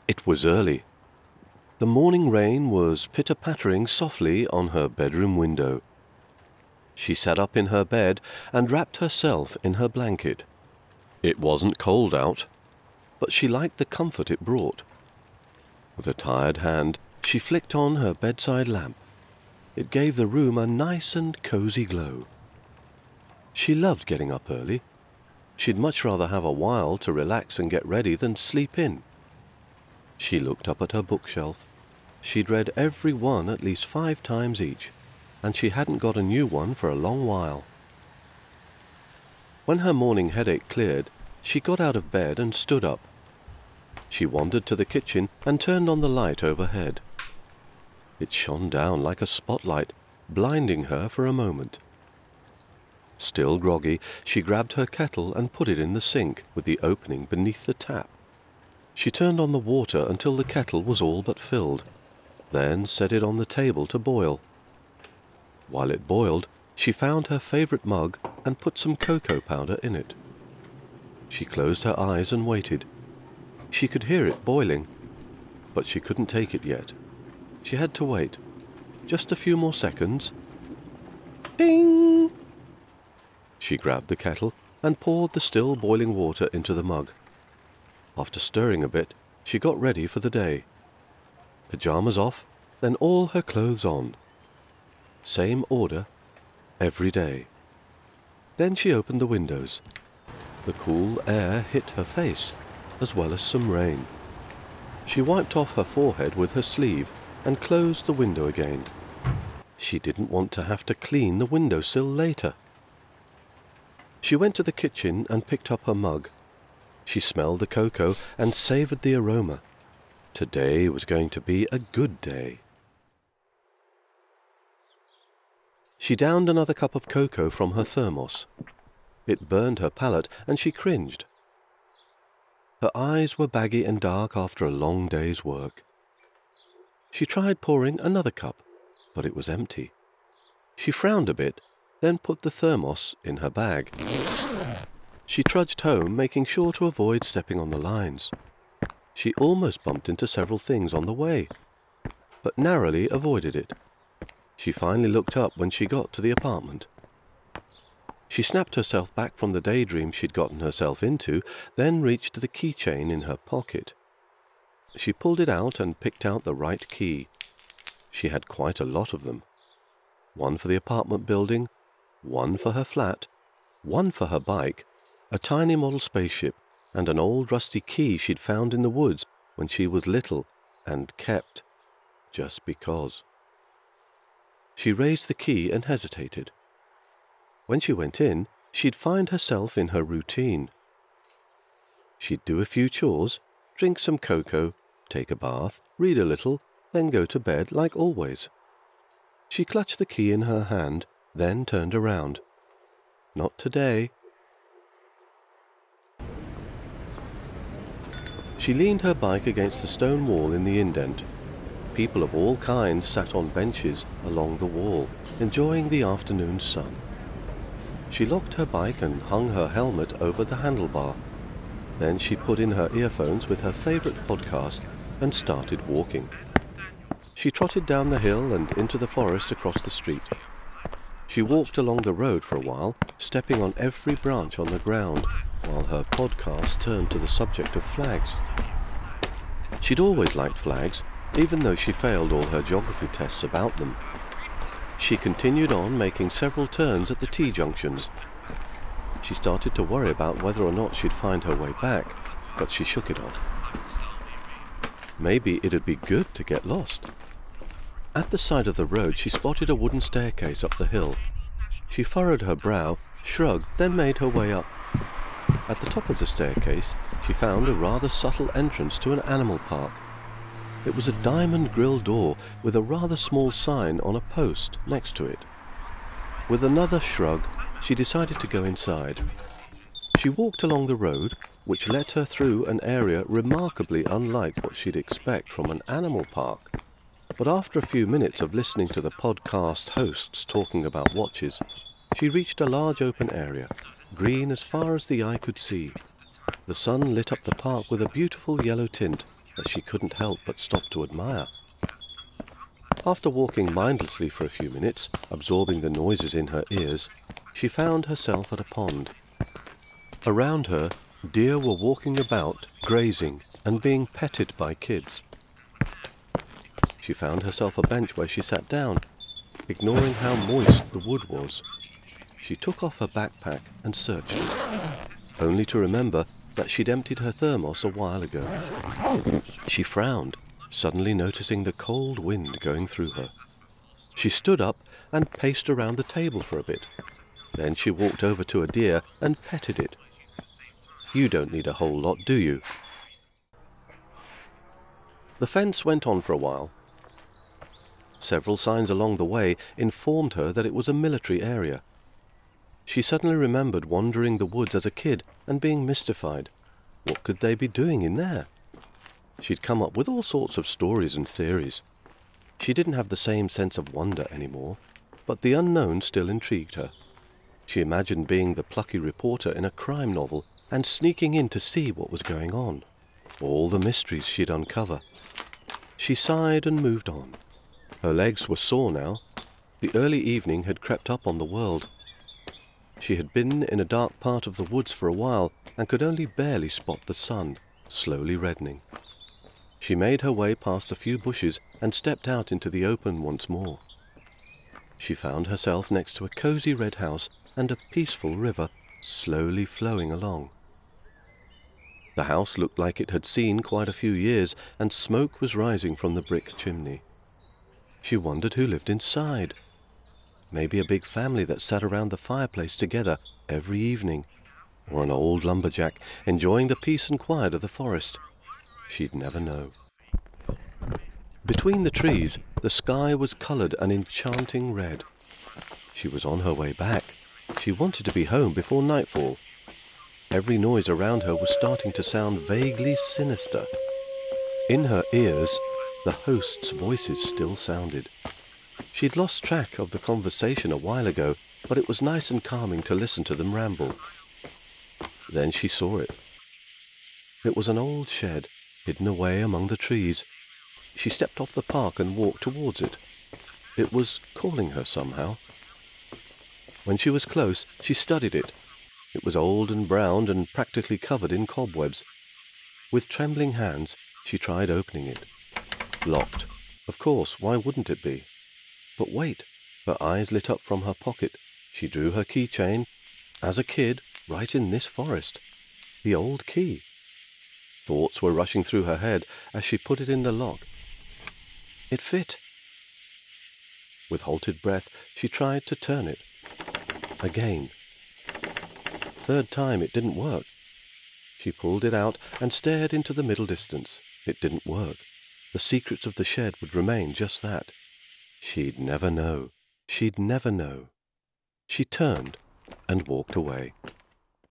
It was early. The morning rain was pitter-pattering softly on her bedroom window. She sat up in her bed and wrapped herself in her blanket. It wasn't cold out, but she liked the comfort it brought. With a tired hand, she flicked on her bedside lamp. It gave the room a nice and cosy glow. She loved getting up early. She'd much rather have a while to relax and get ready than sleep in. She looked up at her bookshelf. She'd read every one at least 5 times each, and she hadn't got a new one for a long while. When her morning headache cleared, she got out of bed and stood up. She wandered to the kitchen and turned on the light overhead. It shone down like a spotlight, blinding her for a moment. Still groggy, she grabbed her kettle and put it in the sink with the opening beneath the tap. She turned on the water until the kettle was all but filled, then set it on the table to boil. While it boiled, she found her favorite mug and put some cocoa powder in it. She closed her eyes and waited. She could hear it boiling, but she couldn't take it yet. She had to wait. Just a few more seconds. Ding! She grabbed the kettle and poured the still boiling water into the mug. After stirring a bit, she got ready for the day. Pyjamas off, then all her clothes on. Same order, every day. Then she opened the windows. The cool air hit her face, as well as some rain. She wiped off her forehead with her sleeve and closed the window again. She didn't want to have to clean the windowsill later. She went to the kitchen and picked up her mug. She smelled the cocoa and savoured the aroma. Today was going to be a good day. She downed another cup of cocoa from her thermos. It burned her palate and she cringed. Her eyes were baggy and dark after a long day's work. She tried pouring another cup, but it was empty. She frowned a bit, then put the thermos in her bag. She trudged home, making sure to avoid stepping on the lines. She almost bumped into several things on the way, but narrowly avoided it. She finally looked up when she got to the apartment. She snapped herself back from the daydream she'd gotten herself into, then reached to the keychain in her pocket. She pulled it out and picked out the right key. She had quite a lot of them. One for the apartment building, one for her flat, one for her bike, a tiny model spaceship, and an old rusty key she'd found in the woods when she was little and kept, just because. She raised the key and hesitated. When she went in, she'd find herself in her routine. She'd do a few chores, drink some cocoa, take a bath, read a little, then go to bed like always. She clutched the key in her hand, then turned around. Not today. She leaned her bike against the stone wall in the indent. People of all kinds sat on benches along the wall, enjoying the afternoon sun. She locked her bike and hung her helmet over the handlebar. Then she put in her earphones with her favorite podcast and started walking. She trotted down the hill and into the forest across the street. She walked along the road for a while, stepping on every branch on the ground, while her podcast turned to the subject of flags. She'd always liked flags, even though she failed all her geography tests about them. She continued on, making several turns at the T-junctions. She started to worry about whether or not she'd find her way back, but she shook it off. Maybe it'd be good to get lost. At the side of the road, she spotted a wooden staircase up the hill. She furrowed her brow, shrugged, then made her way up. At the top of the staircase, she found a rather subtle entrance to an animal park. It was a diamond grille door with a rather small sign on a post next to it. With another shrug, she decided to go inside. She walked along the road, which led her through an area remarkably unlike what she'd expect from an animal park. But after a few minutes of listening to the podcast hosts talking about watches, she reached a large open area, green as far as the eye could see. The sun lit up the park with a beautiful yellow tint, that she couldn't help but stop to admire. After walking mindlessly for a few minutes, absorbing the noises in her ears, she found herself at a pond. Around her, deer were walking about, grazing, and being petted by kids. She found herself a bench where she sat down, ignoring how moist the wood was. She took off her backpack and searched it, only to remember that she'd emptied her thermos a while ago. She frowned, suddenly noticing the cold wind going through her. She stood up and paced around the table for a bit. Then she walked over to a deer and petted it. You don't need a whole lot, do you? The fence went on for a while. Several signs along the way informed her that it was a military area. She suddenly remembered wandering the woods as a kid and being mystified. What could they be doing in there? She'd come up with all sorts of stories and theories. She didn't have the same sense of wonder anymore, but the unknown still intrigued her. She imagined being the plucky reporter in a crime novel and sneaking in to see what was going on, all the mysteries she'd uncover. She sighed and moved on. Her legs were sore now. The early evening had crept up on the world. She had been in a dark part of the woods for a while and could only barely spot the sun, slowly reddening. She made her way past a few bushes and stepped out into the open once more. She found herself next to a cozy red house and a peaceful river slowly flowing along. The house looked like it had seen quite a few years, and smoke was rising from the brick chimney. She wondered who lived inside. Maybe a big family that sat around the fireplace together every evening, or an old lumberjack enjoying the peace and quiet of the forest. She'd never know. Between the trees, the sky was coloured an enchanting red. She was on her way back. She wanted to be home before nightfall. Every noise around her was starting to sound vaguely sinister. In her ears, the hosts' voices still sounded. She'd lost track of the conversation a while ago, but it was nice and calming to listen to them ramble. Then she saw it. It was an old shed, hidden away among the trees. She stepped off the park and walked towards it. It was calling her somehow. When she was close, she studied it. It was old and brown and practically covered in cobwebs. With trembling hands, she tried opening it. Locked. Of course, why wouldn't it be? But wait, her eyes lit up from her pocket. She drew her keychain. As a kid, right in this forest. The old key. Thoughts were rushing through her head as she put it in the lock. It fit. With halted breath, she tried to turn it. Again. Third time it didn't work. She pulled it out and stared into the middle distance. It didn't work. The secrets of the shed would remain just that. She'd never know. She'd never know. She turned and walked away.